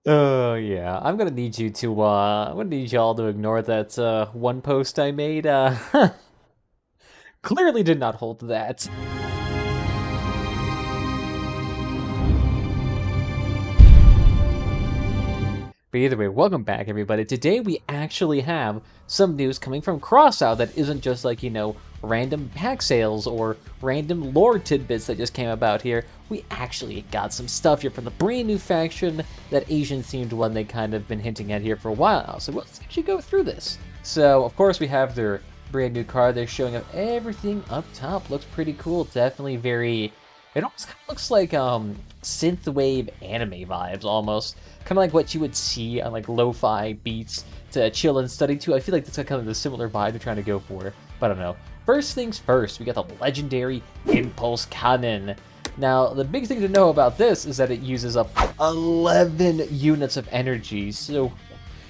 Oh yeah, I'm gonna need you to I'm gonna need y'all to ignore that one post I made. Clearly did not hold to that. But either way, welcome back everybody. Today we actually have some news coming from Crossout that isn't just like, random pack sales or random lore tidbits that just came about here. We actually got some stuff here from the brand new faction, that Asian themed one they kind of been hinting at here for a while now. So let's actually go through this. So of course we have their brand new card. They're showing up everything up top. Looks pretty cool. Definitely very, it almost kind of looks like synthwave anime vibes almost. Kind of like what you would see on like lo-fi beats to chill and study to. I feel like that's kind of the similar vibe they're trying to go for, but I don't know. First things first, we got the legendary Impulse Cannon. Now, the big thing to know about this is that it uses up 11 units of energy, so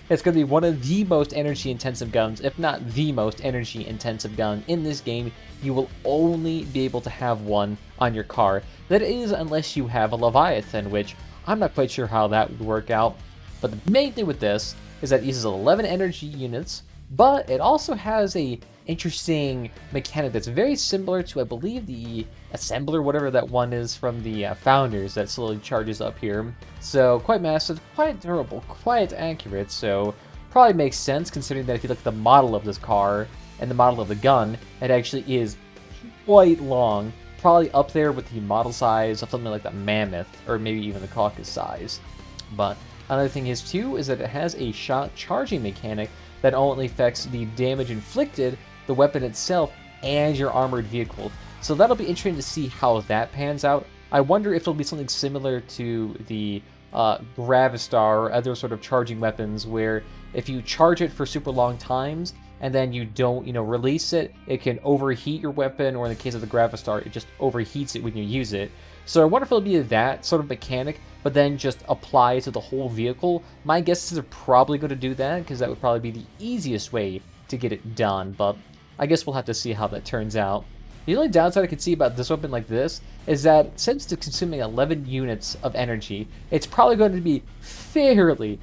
it's going to be one of the most energy-intensive guns, if not the most energy-intensive gun in this game. You will only be able to have one on your car. That is, unless you have a Leviathan, which I'm not quite sure how that would work out. But the main thing with this is that it uses 11 energy units, but it also has a interesting mechanic that's very similar to, I believe, the assembler, whatever that one is from the Founders that slowly charges up here. So quite massive, quite durable, quite accurate, so probably makes sense considering that if you look at the model of this car and the model of the gun, it actually is quite long, probably up there with the model size of something like the Mammoth, or maybe even the Caucasus size. But another thing is too, is that it has a shot charging mechanic that only affects the damage inflicted, the weapon itself, and your armored vehicle. So that'll be interesting to see how that pans out. I wonder if it'll be something similar to the Gravistar or other sort of charging weapons, where if you charge it for super long times and then you don't, release it, it can overheat your weapon, or in the case of the Gravistar, it just overheats it when you use it. So I wonder if it'll be that sort of mechanic, but then just apply to the whole vehicle. My guess is they're probably going to do that, because that would probably be the easiest way to get it done, but I guess we'll have to see how that turns out. The only downside I can see about this weapon like this is that since it's consuming 11 units of energy, it's probably going to be fairly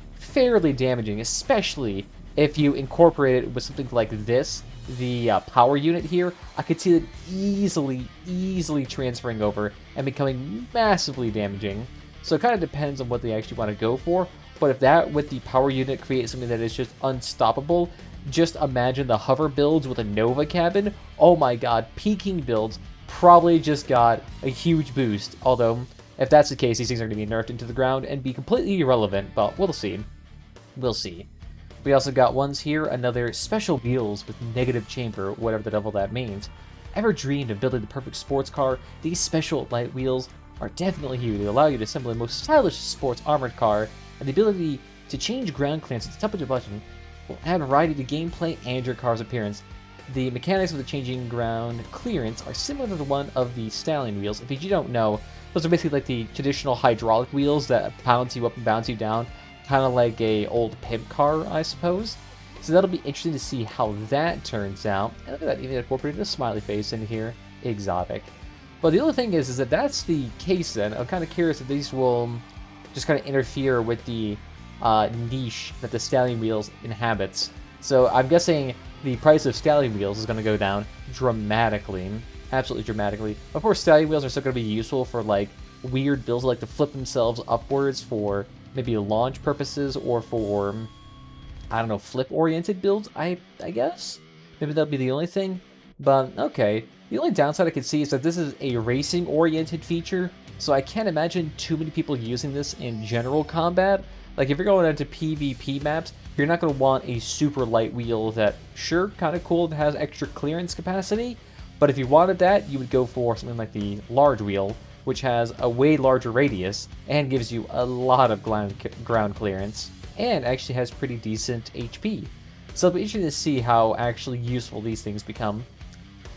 damaging, especially if you incorporate it with something like this, the power unit here. I could see it easily transferring over and becoming massively damaging. So it kind of depends on what they actually want to go for, but if that with the power unit creates something that is just unstoppable, just imagine the hover builds with a Nova cabin. Oh my god, peaking builds probably just got a huge boost. Although, if that's the case, these things are going to be nerfed into the ground and be completely irrelevant, but we'll see. We'll see. We also got ones here, another special wheels with negative chamber, whatever the devil that means. Ever dreamed of building the perfect sports car? These special light wheels are definitely here to allow you to assemble the most stylish sports armored car, and the ability to change ground clearance at the top of your button will add variety to gameplay and your car's appearance. The mechanics of the changing ground clearance are similar to the one of the Stallion wheels. If you don't know, those are basically like the traditional hydraulic wheels that bounce you up and bounce you down, kind of like a old pimp car, I suppose. So that'll be interesting to see how that turns out. And look at that, even incorporated a smiley face in here. Exotic. But the other thing is that that's the case then. I'm kind of curious if these will just kind of interfere with the niche that the Stallion wheels inhabits. So I'm guessing the price of Stallion wheels is going to go down dramatically. Absolutely dramatically. Of course, Stallion wheels are still going to be useful for like weird builds like to flip themselves upwards for maybe launch purposes, or for, I don't know, flip-oriented builds, I guess? Maybe that'll be the only thing. But, okay. The only downside I can see is that this is a racing-oriented feature, so I can't imagine too many people using this in general combat. Like, if you're going into PvP maps, you're not going to want a super light wheel that, sure, kind of cool, that has extra clearance capacity, but if you wanted that, you would go for something like the large wheel, which has a way larger radius and gives you a lot of ground clearance, and actually has pretty decent HP. So it'll be interesting to see how actually useful these things become.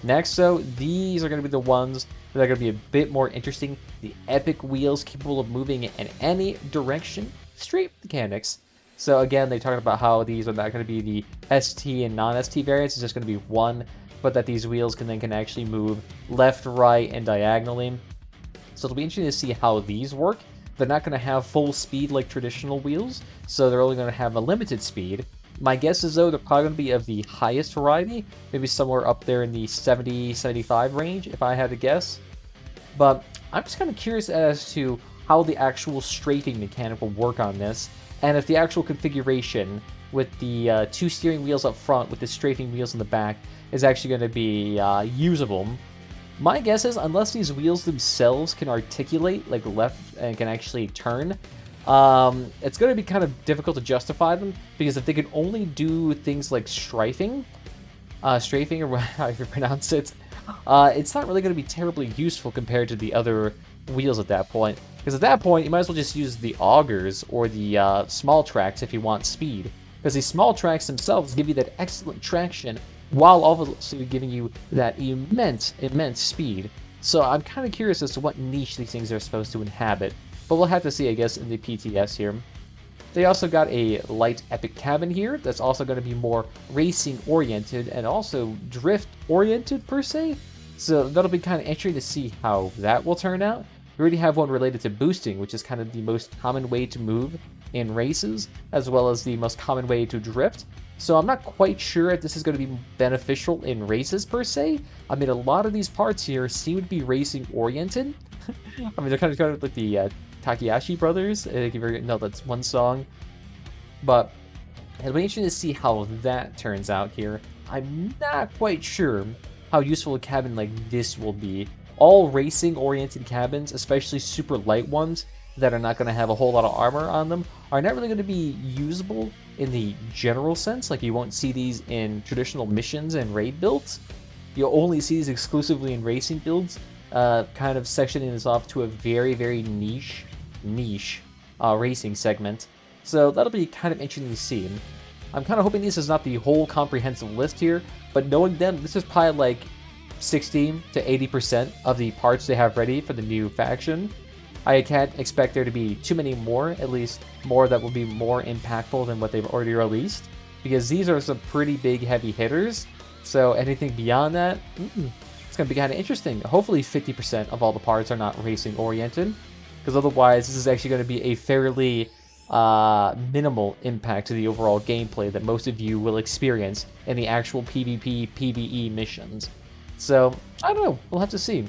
Next, though, these are going to be the ones that are going to be a bit more interesting. The epic wheels capable of moving in any direction. Straight mechanics. So again, they talked about how these are not going to be the ST and non-ST variants. It's just going to be one, but that these wheels can actually move left, right, and diagonally. So it'll be interesting to see how these work, they're not going to have full speed like traditional wheels, so they're only going to have a limited speed. My guess is, though, they're probably going to be of the highest variety, maybe somewhere up there in the 70, 75 range, if I had to guess. But I'm just kind of curious as to how the actual strafing mechanic will work on this, and if the actual configuration with the 2 steering wheels up front with the strafing wheels in the back is actually going to be usable. My guess is, unless these wheels themselves can articulate, like left, and can actually turn, it's going to be kind of difficult to justify them, because if they could only do things like strafing, or however you pronounce it, it's not really going to be terribly useful compared to the other wheels at that point. Because at that point, you might as well just use the augers or the small tracks if you want speed. Because these small tracks themselves give you that excellent traction, while also giving you that immense speed. So I'm kind of curious as to what niche these things are supposed to inhabit. But we'll have to see, I guess, in the PTS here. They also got a light epic cabin here that's also going to be more racing oriented and also drift oriented per se. So that'll be kind of interesting to see how that will turn out. We already have one related to boosting, which is kind of the most common way to move in races, as well as the most common way to drift. So I'm not quite sure if this is going to be beneficial in races per se. I mean, a lot of these parts here seem to be racing oriented. I mean, they're kind of like the Takahashi brothers. No, that's one song. But it'll be interesting to see how that turns out here. I'm not quite sure how useful a cabin like this will be. All racing-oriented cabins, especially super light ones that are not going to have a whole lot of armor on them, are not really going to be usable in the general sense. Like, you won't see these in traditional missions and raid builds. You'll only see these exclusively in racing builds, kind of sectioning this off to a very, very niche racing segment. So that'll be kind of interesting to see. I'm kind of hoping this is not the whole comprehensive list here, but knowing them, this is probably like 60 to 80% of the parts they have ready for the new faction. I can't expect there to be too many more, at least more that will be more impactful than what they've already released, because these are some pretty big heavy hitters. So anything beyond that, it's going to be kind of interesting. Hopefully 50% of all the parts are not racing oriented, because otherwise this is actually going to be a fairly minimal impact to the overall gameplay that most of you will experience in the actual PvP, PvE missions. So, I don't know. We'll have to see.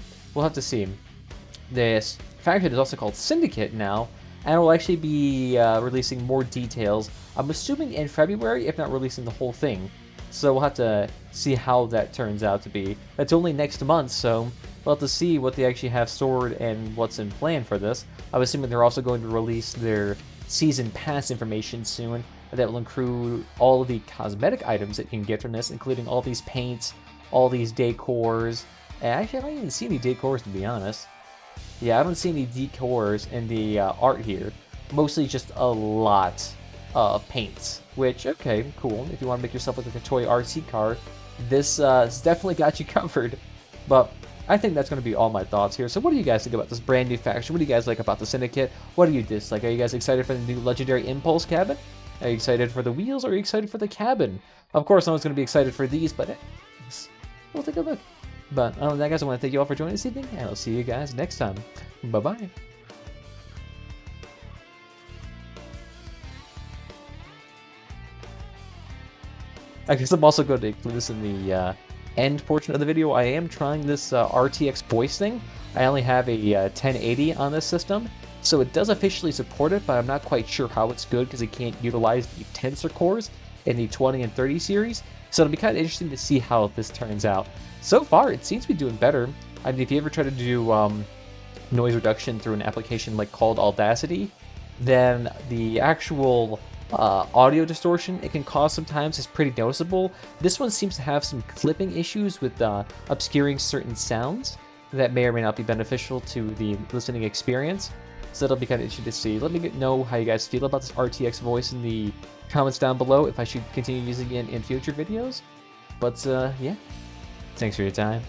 This faction is also called Syndicate now, and will actually be releasing more details, I'm assuming in February, if not releasing the whole thing. So we'll have to see how that turns out to be. That's only next month, so we'll have to see what they actually have stored and what's in plan for this. I'm assuming they're also going to release their Season Pass information soon, that will include all of the cosmetic items that you can get from this, including all these paints, all these decors. And actually, I don't even see any decors, to be honest. Yeah, I don't see any decors in the art here. Mostly just a lot of paints, which, okay, cool. If you want to make yourself look like a toy RC car, this has definitely got you covered. But I think that's going to be all my thoughts here. So what do you guys think about this brand new faction? What do you guys like about the Syndicate? What do you dislike? Are you guys excited for the new Legendary Impulse cabin? Are you excited for the wheels, or are you excited for the cabin? Of course, no one's going to be excited for these, but we'll take a look. But other than that, guys, I want to thank you all for joining this evening, and I'll see you guys next time. Bye-bye. I guess I'm also going to include this in the end portion of the video. I am trying this RTX Voice thing. I only have a 1080 on this system, so it does officially support it, but I'm not quite sure how it's good because it can't utilize the tensor cores in the 20 and 30 series. So it'll be kind of interesting to see how this turns out. So far, it seems to be doing better. I mean, if you ever try to do noise reduction through an application like called Audacity, then the actual audio distortion it can cause sometimes is pretty noticeable. This one seems to have some clipping issues with obscuring certain sounds that may or may not be beneficial to the listening experience. So that'll be kind of interesting to see. Let me know how you guys feel about this RTX Voice in the comments down below, if I should continue using it in future videos. But yeah, thanks for your time.